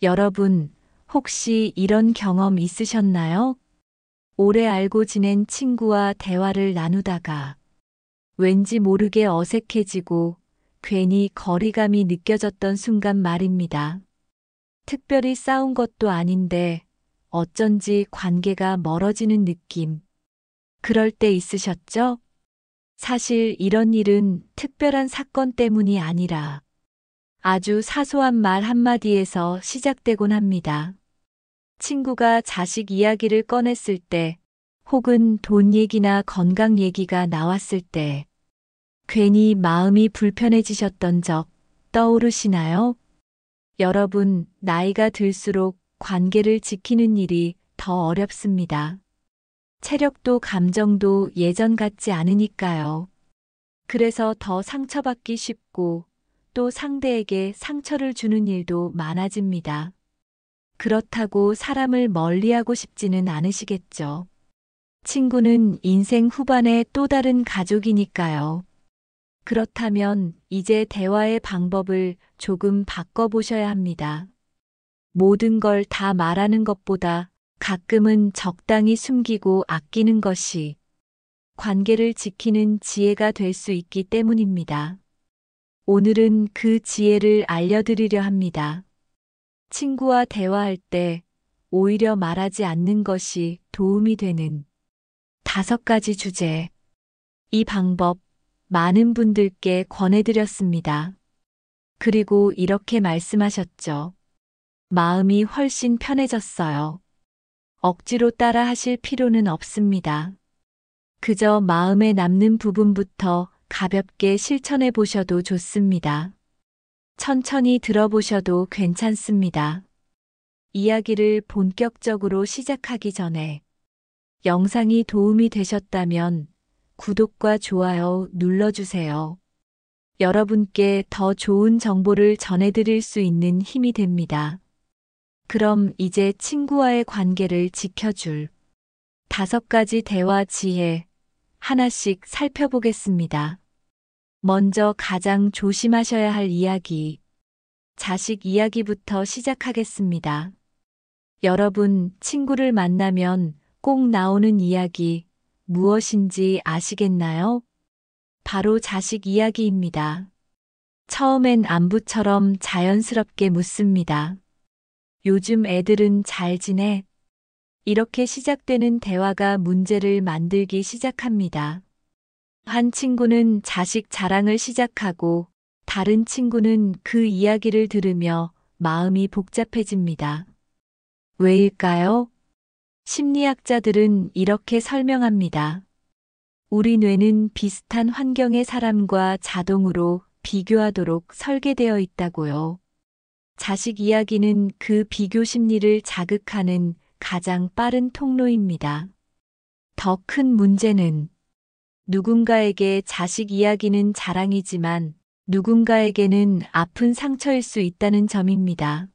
여러분, 혹시 이런 경험 있으셨나요? 오래 알고 지낸 친구와 대화를 나누다가 왠지 모르게 어색해지고 괜히 거리감이 느껴졌던 순간 말입니다. 특별히 싸운 것도 아닌데 어쩐지 관계가 멀어지는 느낌. 그럴 때 있으셨죠? 사실 이런 일은 특별한 사건 때문이 아니라 아주 사소한 말 한마디에서 시작되곤 합니다. 친구가 자식 이야기를 꺼냈을 때, 혹은 돈 얘기나 건강 얘기가 나왔을 때, 괜히 마음이 불편해지셨던 적 떠오르시나요? 여러분, 나이가 들수록 관계를 지키는 일이 더 어렵습니다. 체력도 감정도 예전 같지 않으니까요. 그래서 더 상처받기 쉽고 또 상대에게 상처를 주는 일도 많아집니다. 그렇다고 사람을 멀리하고 싶지는 않으시겠죠. 친구는 인생 후반의 또 다른 가족이니까요. 그렇다면 이제 대화의 방법을 조금 바꿔보셔야 합니다. 모든 걸 다 말하는 것보다 가끔은 적당히 숨기고 아끼는 것이 관계를 지키는 지혜가 될 수 있기 때문입니다. 오늘은 그 지혜를 알려드리려 합니다. 친구와 대화할 때 오히려 말하지 않는 것이 도움이 되는 5가지 주제. 이 방법 많은 분들께 권해드렸습니다. 그리고 이렇게 말씀하셨죠. 마음이 훨씬 편해졌어요. 억지로 따라 하실 필요는 없습니다. 그저 마음에 남는 부분부터 가볍게 실천해 보셔도 좋습니다. 천천히 들어보셔도 괜찮습니다. 이야기를 본격적으로 시작하기 전에 영상이 도움이 되셨다면 구독과 좋아요 눌러주세요. 여러분께 더 좋은 정보를 전해드릴 수 있는 힘이 됩니다. 그럼 이제 친구와의 관계를 지켜줄 5가지 대화 지혜 하나씩 살펴보겠습니다. 먼저 가장 조심하셔야 할 이야기, 자식 이야기부터 시작하겠습니다. 여러분, 친구를 만나면 꼭 나오는 이야기 무엇인지 아시겠나요? 바로 자식 이야기입니다. 처음엔 안부처럼 자연스럽게 묻습니다. 요즘 애들은 잘 지내? 이렇게 시작되는 대화가 문제를 만들기 시작합니다. 한 친구는 자식 자랑을 시작하고 다른 친구는 그 이야기를 들으며 마음이 복잡해집니다. 왜일까요? 심리학자들은 이렇게 설명합니다. 우리 뇌는 비슷한 환경의 사람과 자동으로 비교하도록 설계되어 있다고요. 자식 이야기는 그 비교 심리를 자극하는 가장 빠른 통로입니다. 더 큰 문제는 누군가에게 자식 이야기는 자랑이지만 누군가에게는 아픈 상처일 수 있다는 점입니다.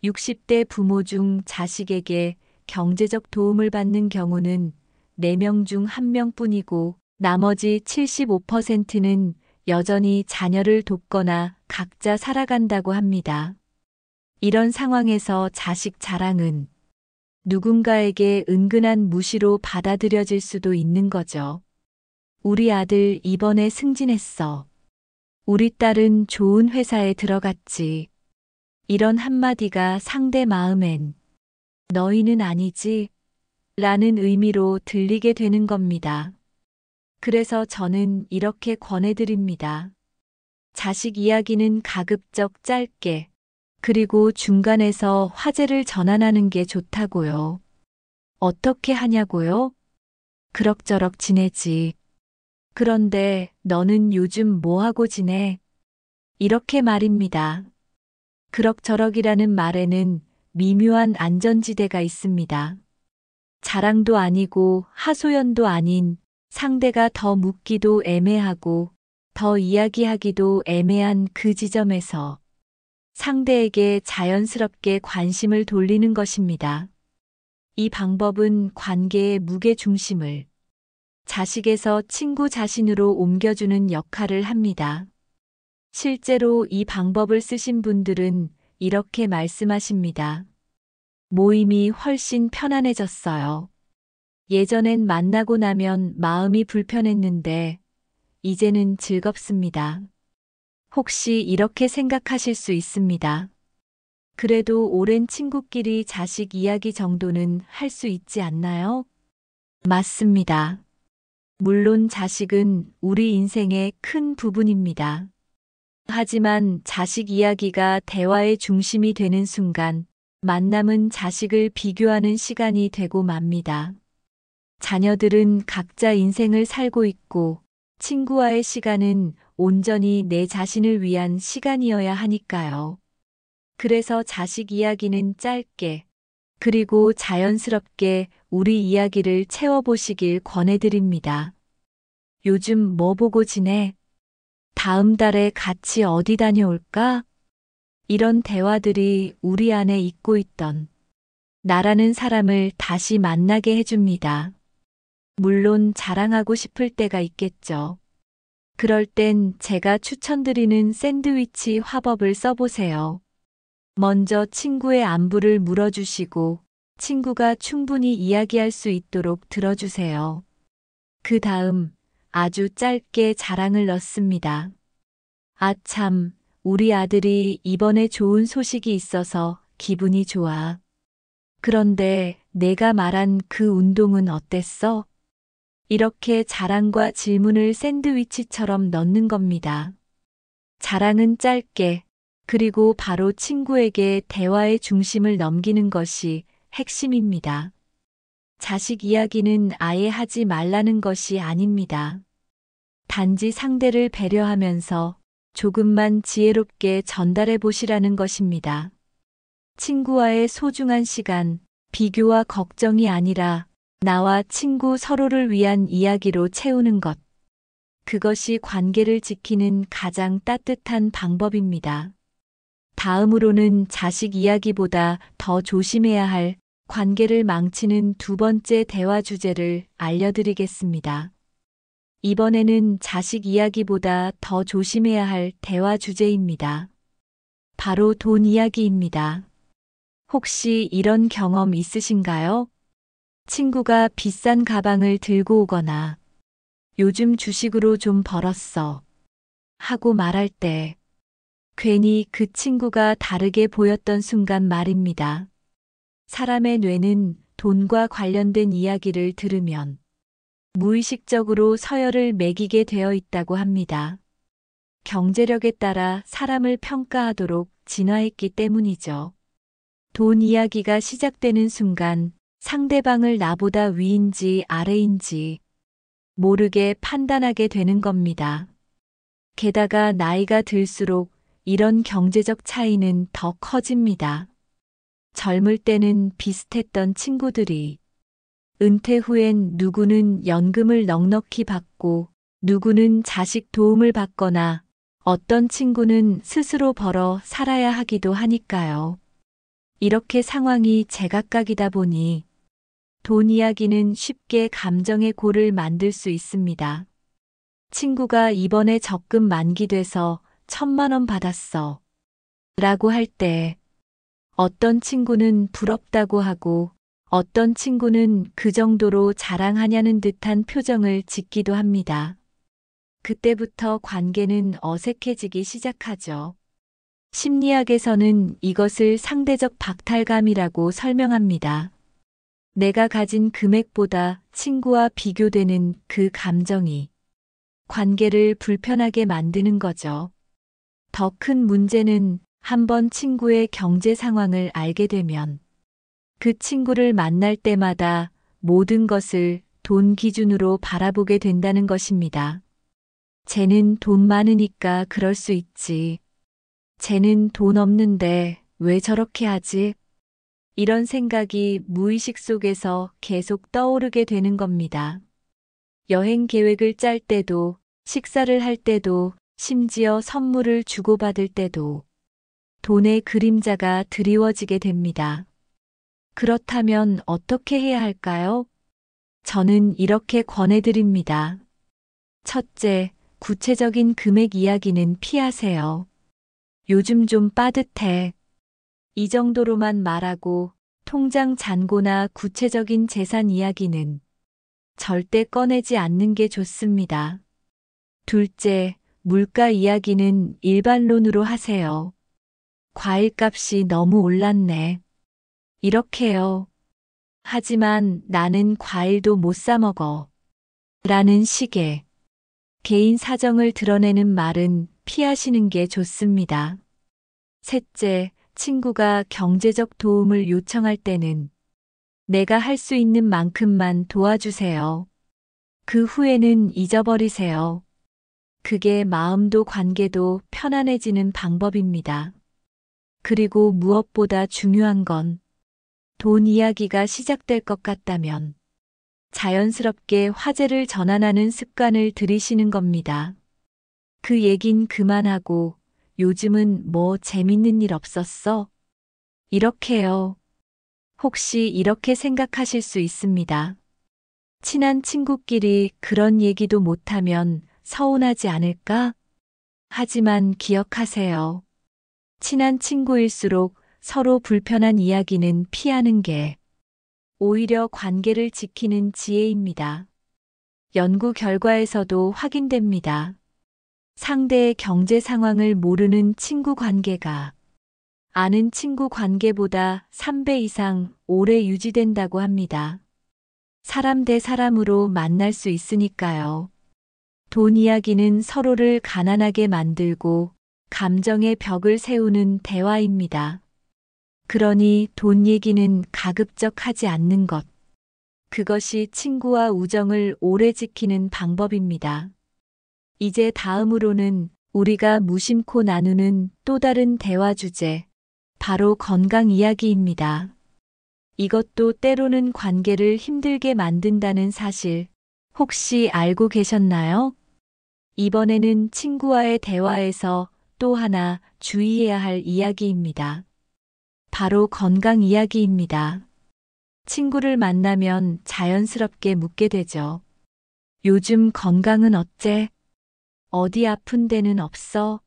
60대 부모 중 자식에게 경제적 도움을 받는 경우는 4명 중 1명뿐이고 나머지 75%는 여전히 자녀를 돕거나 각자 살아간다고 합니다. 이런 상황에서 자식 자랑은 누군가에게 은근한 무시로 받아들여질 수도 있는 거죠. 우리 아들 이번에 승진했어. 우리 딸은 좋은 회사에 들어갔지. 이런 한마디가 상대 마음엔 너희는 아니지? 라는 의미로 들리게 되는 겁니다. 그래서 저는 이렇게 권해드립니다. 자식 이야기는 가급적 짧게, 그리고 중간에서 화제를 전환하는 게 좋다고요. 어떻게 하냐고요? 그럭저럭 지내지. 그런데 너는 요즘 뭐 하고 지내? 이렇게 말입니다. 그럭저럭이라는 말에는 미묘한 안전지대가 있습니다. 자랑도 아니고 하소연도 아닌 상대가 더 묻기도 애매하고 더 이야기하기도 애매한 그 지점에서 상대에게 자연스럽게 관심을 돌리는 것입니다. 이 방법은 관계의 무게 중심을 자식에서 친구 자신으로 옮겨주는 역할을 합니다. 실제로 이 방법을 쓰신 분들은 이렇게 말씀하십니다. 모임이 훨씬 편안해졌어요. 예전엔 만나고 나면 마음이 불편했는데 이제는 즐겁습니다. 혹시 이렇게 생각하실 수 있습니다. 그래도 오랜 친구끼리 자식 이야기 정도는 할 수 있지 않나요? 맞습니다. 물론 자식은 우리 인생의 큰 부분입니다. 하지만 자식 이야기가 대화의 중심이 되는 순간 만남은 자식을 비교하는 시간이 되고 맙니다. 자녀들은 각자 인생을 살고 있고 친구와의 시간은 온전히 내 자신을 위한 시간이어야 하니까요. 그래서 자식 이야기는 짧게 그리고 자연스럽게 우리 이야기를 채워보시길 권해드립니다. 요즘 뭐 보고 지내? 다음 달에 같이 어디 다녀올까? 이런 대화들이 우리 안에 잊고 있던 나라는 사람을 다시 만나게 해줍니다. 물론 자랑하고 싶을 때가 있겠죠. 그럴 땐 제가 추천드리는 샌드위치 화법을 써보세요. 먼저 친구의 안부를 물어주시고 친구가 충분히 이야기할 수 있도록 들어주세요. 그 다음 아주 짧게 자랑을 넣습니다. 아, 참, 우리 아들이 이번에 좋은 소식이 있어서 기분이 좋아. 그런데 내가 말한 그 운동은 어땠어? 이렇게 자랑과 질문을 샌드위치처럼 넣는 겁니다. 자랑은 짧게, 그리고 바로 친구에게 대화의 중심을 넘기는 것이 핵심입니다. 자식 이야기는 아예 하지 말라는 것이 아닙니다. 단지 상대를 배려하면서 조금만 지혜롭게 전달해 보시라는 것입니다. 친구와의 소중한 시간, 비교와 걱정이 아니라 나와 친구 서로를 위한 이야기로 채우는 것. 그것이 관계를 지키는 가장 따뜻한 방법입니다. 다음으로는 자식 이야기보다 더 조심해야 할 관계를 망치는 두 번째 대화 주제를 알려드리겠습니다. 이번에는 자식 이야기보다 더 조심해야 할 대화 주제입니다. 바로 돈 이야기입니다. 혹시 이런 경험 있으신가요? 친구가 비싼 가방을 들고 오거나 요즘 주식으로 좀 벌었어 하고 말할 때 괜히 그 친구가 다르게 보였던 순간 말입니다. 사람의 뇌는 돈과 관련된 이야기를 들으면 무의식적으로 서열을 매기게 되어 있다고 합니다. 경제력에 따라 사람을 평가하도록 진화했기 때문이죠. 돈 이야기가 시작되는 순간 상대방을 나보다 위인지 아래인지 모르게 판단하게 되는 겁니다. 게다가 나이가 들수록 이런 경제적 차이는 더 커집니다. 젊을 때는 비슷했던 친구들이 은퇴 후엔 누구는 연금을 넉넉히 받고 누구는 자식 도움을 받거나 어떤 친구는 스스로 벌어 살아야 하기도 하니까요. 이렇게 상황이 제각각이다 보니 돈 이야기는 쉽게 감정의 골을 만들 수 있습니다. 친구가 이번에 적금 만기돼서 1,000만 원 받았어 라고 할 때 어떤 친구는 부럽다고 하고 어떤 친구는 그 정도로 자랑하냐는 듯한 표정을 짓기도 합니다. 그때부터 관계는 어색해지기 시작하죠. 심리학에서는 이것을 상대적 박탈감이라고 설명합니다. 내가 가진 금액보다 친구와 비교되는 그 감정이 관계를 불편하게 만드는 거죠. 더 큰 문제는 한번 친구의 경제 상황을 알게 되면 그 친구를 만날 때마다 모든 것을 돈 기준으로 바라보게 된다는 것입니다. 쟤는 돈 많으니까 그럴 수 있지. 쟤는 돈 없는데 왜 저렇게 하지? 이런 생각이 무의식 속에서 계속 떠오르게 되는 겁니다. 여행 계획을 짤 때도, 식사를 할 때도, 심지어 선물을 주고받을 때도 돈의 그림자가 드리워지게 됩니다. 그렇다면 어떻게 해야 할까요? 저는 이렇게 권해드립니다. 첫째, 구체적인 금액 이야기는 피하세요. 요즘 좀 빠듯해. 이 정도로만 말하고 통장 잔고나 구체적인 재산 이야기는 절대 꺼내지 않는 게 좋습니다. 둘째, 물가 이야기는 일반론으로 하세요. 과일값이 너무 올랐네. 이렇게요. 하지만 나는 과일도 못 사 먹어. 라는 식의 개인 사정을 드러내는 말은 피하시는 게 좋습니다. 셋째, 친구가 경제적 도움을 요청할 때는 내가 할 수 있는 만큼만 도와주세요. 그 후에는 잊어버리세요. 그게 마음도 관계도 편안해지는 방법입니다. 그리고 무엇보다 중요한 건 돈 이야기가 시작될 것 같다면 자연스럽게 화제를 전환하는 습관을 들이시는 겁니다. 그 얘긴 그만하고 요즘은 뭐 재밌는 일 없었어? 이렇게요. 혹시 이렇게 생각하실 수 있습니다. 친한 친구끼리 그런 얘기도 못하면 서운하지 않을까? 하지만 기억하세요. 친한 친구일수록 서로 불편한 이야기는 피하는 게 오히려 관계를 지키는 지혜입니다. 연구 결과에서도 확인됩니다. 상대의 경제 상황을 모르는 친구 관계가 아는 친구 관계보다 3배 이상 오래 유지된다고 합니다. 사람 대 사람으로 만날 수 있으니까요. 돈 이야기는 서로를 가난하게 만들고 감정의 벽을 세우는 대화입니다. 그러니 돈 얘기는 가급적 하지 않는 것. 그것이 친구와 우정을 오래 지키는 방법입니다. 이제 다음으로는 우리가 무심코 나누는 또 다른 대화 주제, 바로 건강 이야기입니다. 이것도 때로는 관계를 힘들게 만든다는 사실, 혹시 알고 계셨나요? 이번에는 친구와의 대화에서 또 하나 주의해야 할 이야기입니다. 바로 건강 이야기입니다. 친구를 만나면 자연스럽게 묻게 되죠. 요즘 건강은 어째? 어디 아픈 데는 없어?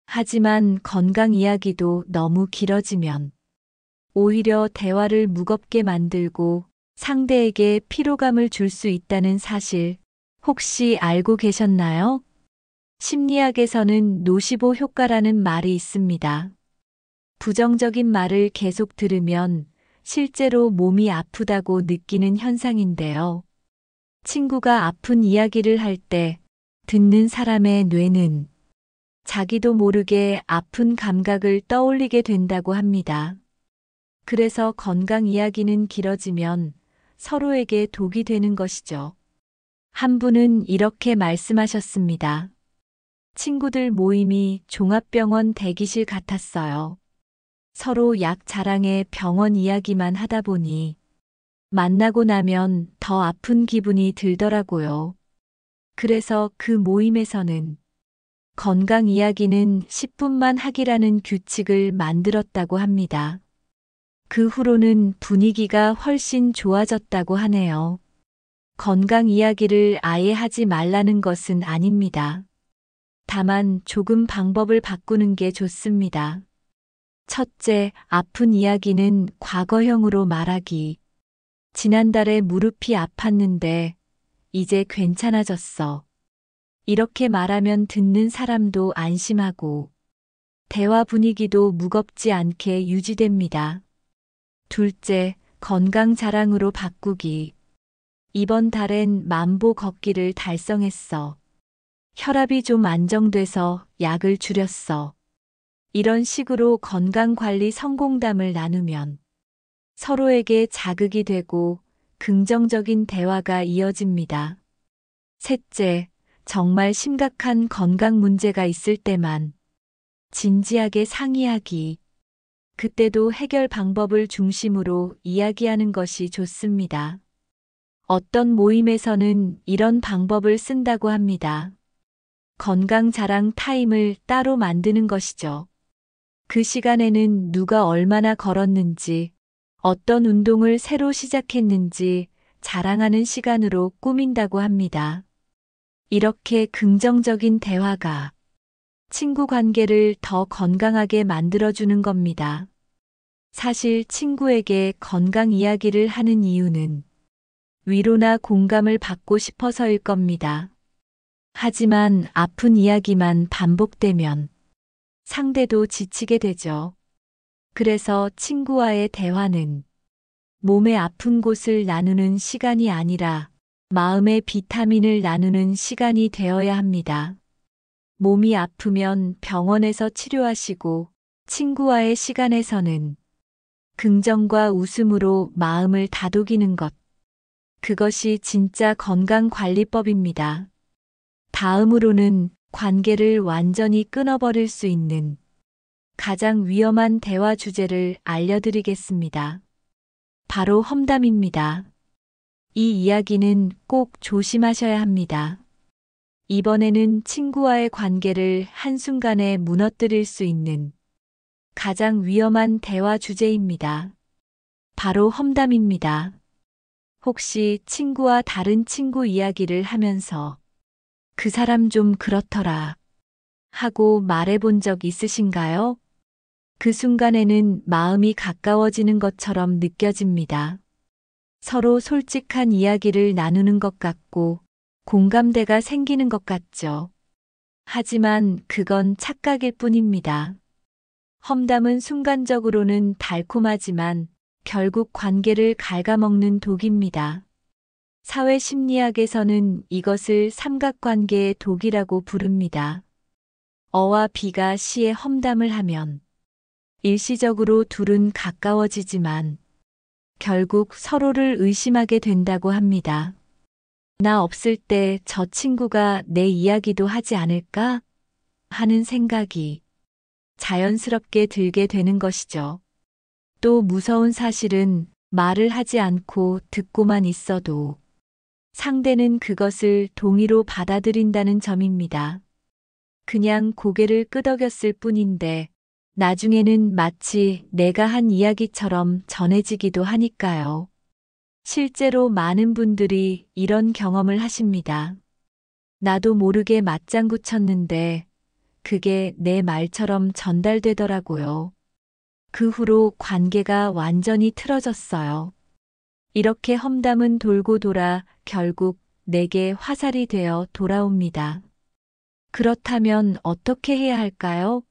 하지만 건강 이야기도 너무 길어지면 오히려 대화를 무겁게 만들고 상대에게 피로감을 줄 수 있다는 사실 혹시 알고 계셨나요? 심리학에서는 노시보 효과라는 말이 있습니다. 부정적인 말을 계속 들으면 실제로 몸이 아프다고 느끼는 현상인데요. 친구가 아픈 이야기를 할 때 듣는 사람의 뇌는 자기도 모르게 아픈 감각을 떠올리게 된다고 합니다. 그래서 건강 이야기는 길어지면 서로에게 독이 되는 것이죠. 한 분은 이렇게 말씀하셨습니다. 친구들 모임이 종합병원 대기실 같았어요. 서로 약 자랑에 병원 이야기만 하다 보니 만나고 나면 더 아픈 기분이 들더라고요. 그래서 그 모임에서는 건강 이야기는 10분만 하기라는 규칙을 만들었다고 합니다. 그 후로는 분위기가 훨씬 좋아졌다고 하네요. 건강 이야기를 아예 하지 말라는 것은 아닙니다. 다만 조금 방법을 바꾸는 게 좋습니다. 첫째, 아픈 이야기는 과거형으로 말하기. 지난달에 무릎이 아팠는데 이제 괜찮아졌어. 이렇게 말하면 듣는 사람도 안심하고 대화 분위기도 무겁지 않게 유지됩니다. 둘째, 건강 자랑으로 바꾸기. 이번 달엔 만보 걷기를 달성했어. 혈압이 좀 안정돼서 약을 줄였어. 이런 식으로 건강관리 성공담을 나누면 서로에게 자극이 되고 긍정적인 대화가 이어집니다. 셋째, 정말 심각한 건강 문제가 있을 때만 진지하게 상의하기. 그때도 해결 방법을 중심으로 이야기하는 것이 좋습니다. 어떤 모임에서는 이런 방법을 쓴다고 합니다. 건강 자랑 타임을 따로 만드는 것이죠. 그 시간에는 누가 얼마나 걸었는지, 어떤 운동을 새로 시작했는지 자랑하는 시간으로 꾸민다고 합니다. 이렇게 긍정적인 대화가 친구 관계를 더 건강하게 만들어주는 겁니다. 사실 친구에게 건강 이야기를 하는 이유는 위로나 공감을 받고 싶어서일 겁니다. 하지만 아픈 이야기만 반복되면 상대도 지치게 되죠. 그래서 친구와의 대화는 몸의 아픈 곳을 나누는 시간이 아니라 마음의 비타민을 나누는 시간이 되어야 합니다. 몸이 아프면 병원에서 치료하시고 친구와의 시간에서는 긍정과 웃음으로 마음을 다독이는 것. 그것이 진짜 건강관리법입니다. 다음으로는 관계를 완전히 끊어버릴 수 있는 가장 위험한 대화 주제를 알려드리겠습니다. 바로 험담입니다. 이 이야기는 꼭 조심하셔야 합니다. 이번에는 친구와의 관계를 한순간에 무너뜨릴 수 있는 가장 위험한 대화 주제입니다. 바로 험담입니다. 혹시 친구와 다른 친구 이야기를 하면서 그 사람 좀 그렇더라 하고 말해본 적 있으신가요? 그 순간에는 마음이 가까워지는 것처럼 느껴집니다. 서로 솔직한 이야기를 나누는 것 같고 공감대가 생기는 것 같죠. 하지만 그건 착각일 뿐입니다. 험담은 순간적으로는 달콤하지만 결국 관계를 갉아먹는 독입니다. 사회심리학에서는 이것을 삼각관계의 독이라고 부릅니다. 어와 비가 시에 험담을 하면 일시적으로 둘은 가까워지지만 결국 서로를 의심하게 된다고 합니다. 나 없을 때 저 친구가 내 이야기도 하지 않을까? 하는 생각이 자연스럽게 들게 되는 것이죠. 또 무서운 사실은 말을 하지 않고 듣고만 있어도 상대는 그것을 동의로 받아들인다는 점입니다. 그냥 고개를 끄덕였을 뿐인데 나중에는 마치 내가 한 이야기처럼 전해지기도 하니까요. 실제로 많은 분들이 이런 경험을 하십니다. 나도 모르게 맞장구 쳤는데 그게 내 말처럼 전달되더라고요. 그 후로 관계가 완전히 틀어졌어요. 이렇게 험담은 돌고 돌아 결국 내게 화살이 되어 돌아옵니다. 그렇다면 어떻게 해야 할까요?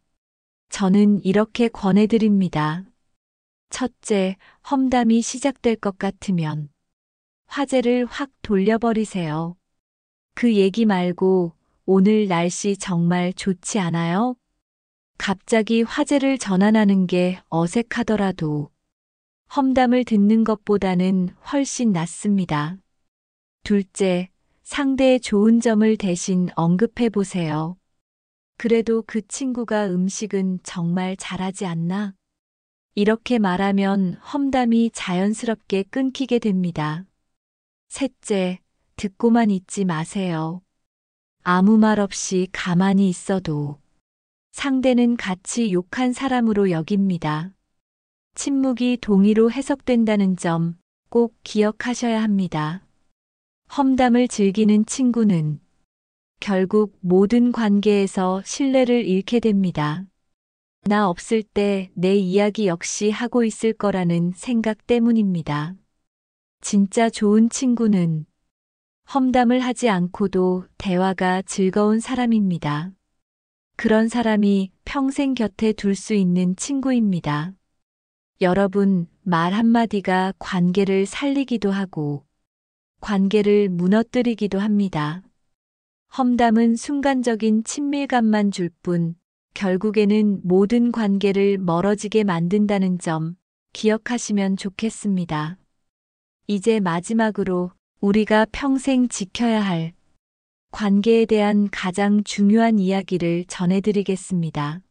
저는 이렇게 권해드립니다. 첫째, 험담이 시작될 것 같으면 화제를 확 돌려버리세요. 그 얘기 말고 오늘 날씨 정말 좋지 않아요? 갑자기 화제를 전환하는 게 어색하더라도 험담을 듣는 것보다는 훨씬 낫습니다. 둘째, 상대의 좋은 점을 대신 언급해 보세요. 그래도 그 친구가 음식은 정말 잘하지 않나? 이렇게 말하면 험담이 자연스럽게 끊기게 됩니다. 셋째, 듣고만 있지 마세요. 아무 말 없이 가만히 있어도 상대는 같이 욕한 사람으로 여깁니다. 침묵이 동의로 해석된다는 점 꼭 기억하셔야 합니다. 험담을 즐기는 친구는 결국 모든 관계에서 신뢰를 잃게 됩니다. 나 없을 때 내 이야기 역시 하고 있을 거라는 생각 때문입니다. 진짜 좋은 친구는 험담을 하지 않고도 대화가 즐거운 사람입니다. 그런 사람이 평생 곁에 둘 수 있는 친구입니다. 여러분, 말 한마디가 관계를 살리기도 하고 관계를 무너뜨리기도 합니다. 험담은 순간적인 친밀감만 줄 뿐 결국에는 모든 관계를 멀어지게 만든다는 점 기억하시면 좋겠습니다. 이제 마지막으로 우리가 평생 지켜야 할 관계에 대한 가장 중요한 이야기를 전해드리겠습니다.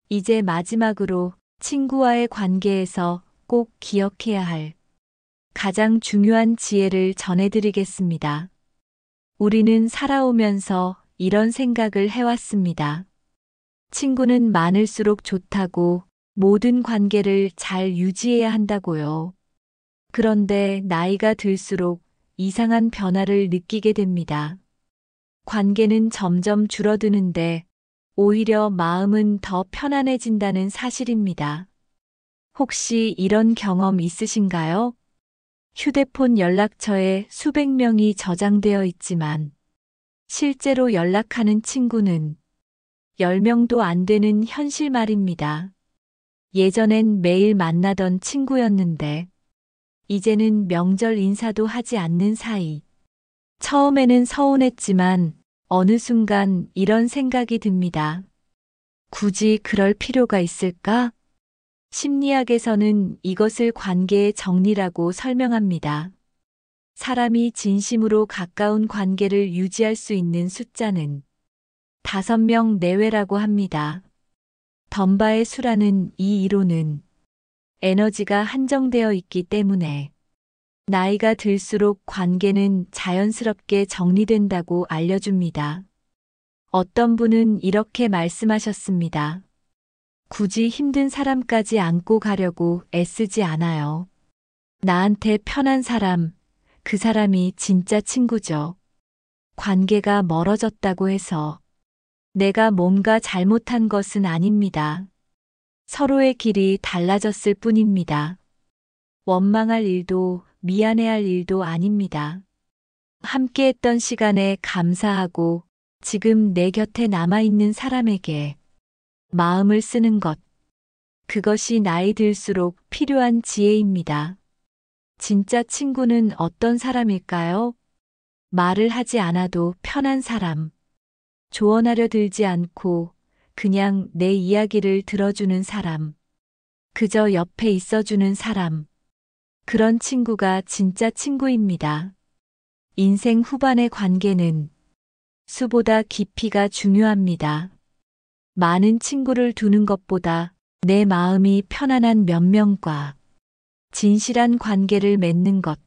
이제 마지막으로 친구와의 관계에서 꼭 기억해야 할 가장 중요한 지혜를 전해드리겠습니다. 우리는 살아오면서 이런 생각을 해왔습니다. 친구는 많을수록 좋다고 모든 관계를 잘 유지해야 한다고요. 그런데 나이가 들수록 이상한 변화를 느끼게 됩니다. 관계는 점점 줄어드는데 오히려 마음은 더 편안해진다는 사실입니다. 혹시 이런 경험 있으신가요? 휴대폰 연락처에 수백 명이 저장되어 있지만 실제로 연락하는 친구는 10명도 안 되는 현실 말입니다. 예전엔 매일 만나던 친구였는데 이제는 명절 인사도 하지 않는 사이. 처음에는 서운했지만 어느 순간 이런 생각이 듭니다. 굳이 그럴 필요가 있을까? 심리학에서는 이것을 관계의 정리라고 설명합니다. 사람이 진심으로 가까운 관계를 유지할 수 있는 숫자는 5명 내외라고 합니다. 덤바의 수라는 이 이론은 에너지가 한정되어 있기 때문에 나이가 들수록 관계는 자연스럽게 정리된다고 알려줍니다. 어떤 분은 이렇게 말씀하셨습니다. 굳이 힘든 사람까지 안고 가려고 애쓰지 않아요. 나한테 편한 사람, 그 사람이 진짜 친구죠. 관계가 멀어졌다고 해서 내가 뭔가 잘못한 것은 아닙니다. 서로의 길이 달라졌을 뿐입니다. 원망할 일도 미안해할 일도 아닙니다. 함께했던 시간에 감사하고 지금 내 곁에 남아있는 사람에게 마음을 쓰는 것. 그것이 나이 들수록 필요한 지혜입니다. 진짜 친구는 어떤 사람일까요? 말을 하지 않아도 편한 사람. 조언하려 들지 않고 그냥 내 이야기를 들어주는 사람. 그저 옆에 있어주는 사람. 그런 친구가 진짜 친구입니다. 인생 후반의 관계는 수보다 깊이가 중요합니다. 많은 친구를 두는 것보다 내 마음이 편안한 몇 명과 진실한 관계를 맺는 것.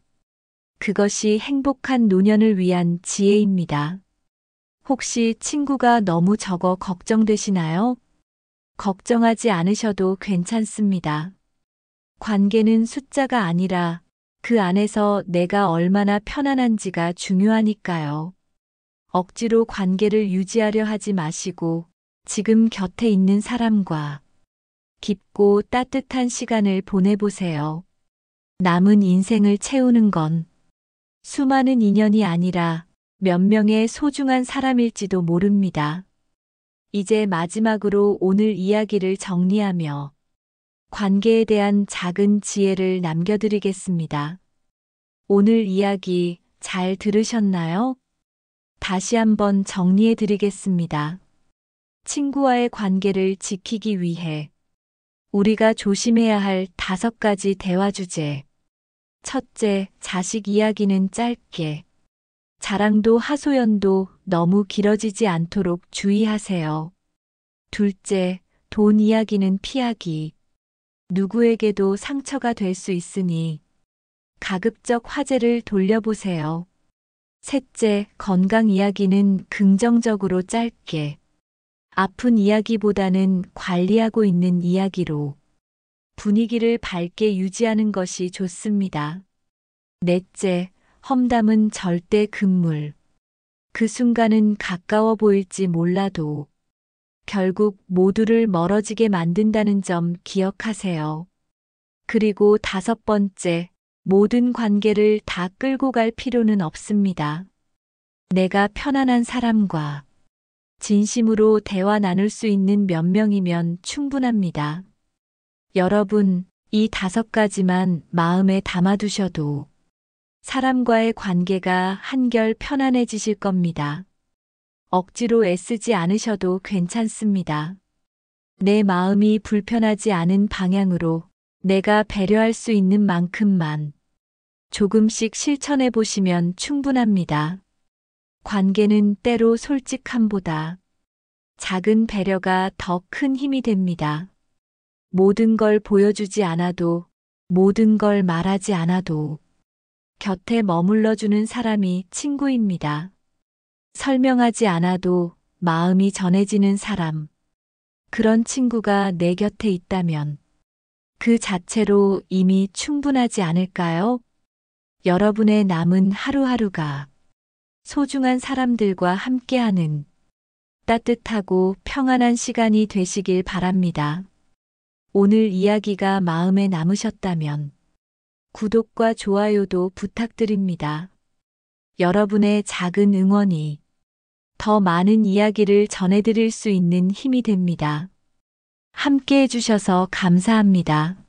그것이 행복한 노년을 위한 지혜입니다. 혹시 친구가 너무 적어 걱정되시나요? 걱정하지 않으셔도 괜찮습니다. 관계는 숫자가 아니라 그 안에서 내가 얼마나 편안한지가 중요하니까요. 억지로 관계를 유지하려 하지 마시고 지금 곁에 있는 사람과 깊고 따뜻한 시간을 보내보세요. 남은 인생을 채우는 건 수많은 인연이 아니라 몇 명의 소중한 사람일지도 모릅니다. 이제 마지막으로 오늘 이야기를 정리하며 관계에 대한 작은 지혜를 남겨드리겠습니다. 오늘 이야기 잘 들으셨나요? 다시 한번 정리해 드리겠습니다. 친구와의 관계를 지키기 위해 우리가 조심해야 할 5가지 대화 주제. 첫째, 자식 이야기는 짧게. 자랑도 하소연도 너무 길어지지 않도록 주의하세요. 둘째, 돈 이야기는 피하기. 누구에게도 상처가 될 수 있으니 가급적 화제를 돌려보세요. 셋째, 건강 이야기는 긍정적으로 짧게. 아픈 이야기보다는 관리하고 있는 이야기로 분위기를 밝게 유지하는 것이 좋습니다. 넷째, 험담은 절대 금물. 그 순간은 가까워 보일지 몰라도 결국 모두를 멀어지게 만든다는 점 기억하세요. 그리고 5번째, 모든 관계를 다 끌고 갈 필요는 없습니다. 내가 편안한 사람과 진심으로 대화 나눌 수 있는 몇 명이면 충분합니다. 여러분, 이 5가지만 마음에 담아두셔도 사람과의 관계가 한결 편안해지실 겁니다. 억지로 애쓰지 않으셔도 괜찮습니다. 내 마음이 불편하지 않은 방향으로 내가 배려할 수 있는 만큼만 조금씩 실천해 보시면 충분합니다. 관계는 때로 솔직함보다 작은 배려가 더 큰 힘이 됩니다. 모든 걸 보여주지 않아도, 모든 걸 말하지 않아도 곁에 머물러주는 사람이 친구입니다. 설명하지 않아도 마음이 전해지는 사람. 그런 친구가 내 곁에 있다면 그 자체로 이미 충분하지 않을까요? 여러분의 남은 하루하루가 소중한 사람들과 함께하는 따뜻하고 평안한 시간이 되시길 바랍니다. 오늘 이야기가 마음에 남으셨다면 구독과 좋아요도 부탁드립니다. 여러분의 작은 응원이 더 많은 이야기를 전해드릴 수 있는 힘이 됩니다. 함께 해주셔서 감사합니다.